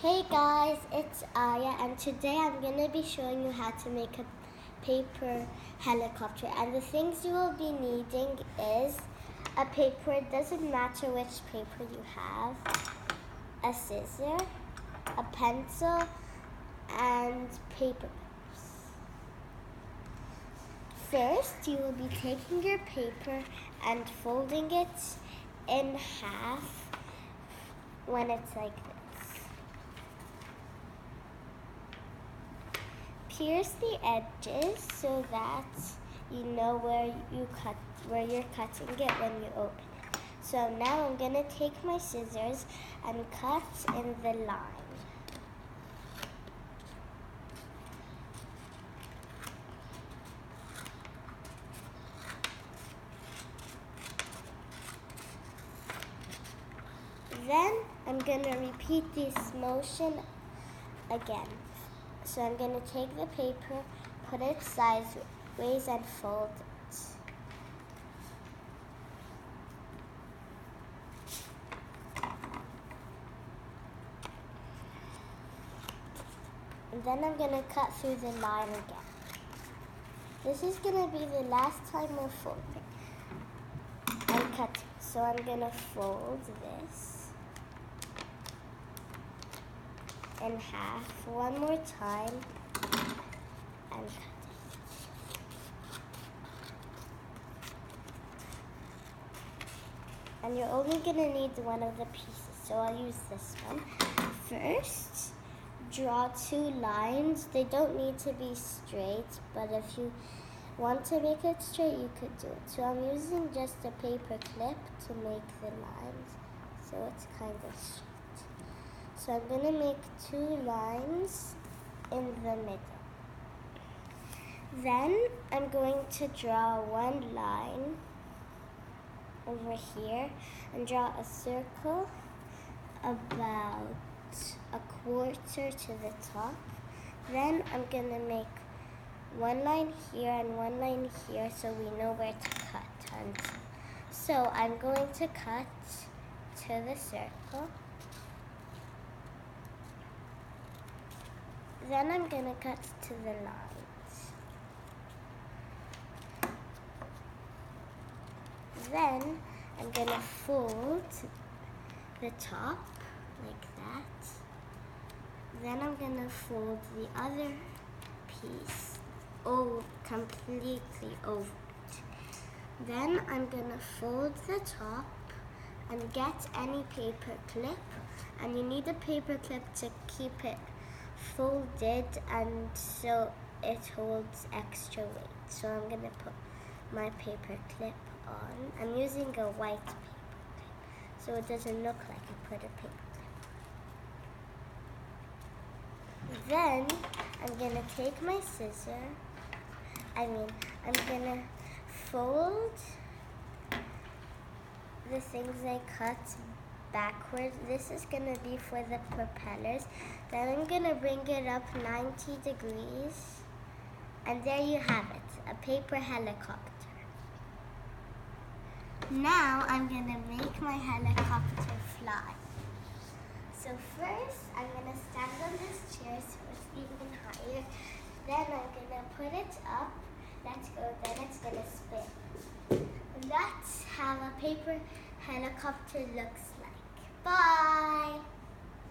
Hey guys, it's Aya, and today I'm going to be showing you how to make a paper helicopter. And the things you will be needing is a paper, it doesn't matter which paper you have, a scissor, a pencil, and paper clips. First, you will be taking your paper and folding it in half when it's like this. Pierce the edges so that you know where you're cutting it when you open it. So now I'm gonna take my scissors and cut in the line. Then I'm gonna repeat this motion again. So I'm going to take the paper, put it sideways, and fold it. And then I'm going to cut through the line again. This is going to be the last time we're folding and cutting. So I'm going to fold this in half one more time and cut it. And you're only going to need one of the pieces, so I'll use this one. First, draw two lines. They don't need to be straight, but if you want to make it straight, you could do it. So I'm using just a paper clip to make the lines, so it's kind of straight. So I'm going to make two lines in the middle. Then I'm going to draw one line over here and draw a circle about a quarter to the top. Then I'm going to make one line here and one line here so we know where to cut. So I'm going to cut to the circle. Then I'm going to cut to the lines. Then I'm going to fold the top like that. Then I'm going to fold the other piece completely over it. Then I'm going to fold the top and get any paper clip. And you need a paper clip to keep it folded and so it holds extra weight. So I'm going to put my paper clip on. I'm using a white paper clip so it doesn't look like I put a paper clip. Then I'm going to take my I'm going to fold the things I cut backwards. This is going to be for the propellers. Then I'm going to bring it up 90 degrees. And there you have it, a paper helicopter. Now I'm going to make my helicopter fly. So first I'm going to stand on this chair so it's even higher. Then I'm going to put it up. Let's go. Then it's going to spin. That's how a paper helicopter looks like. Bye!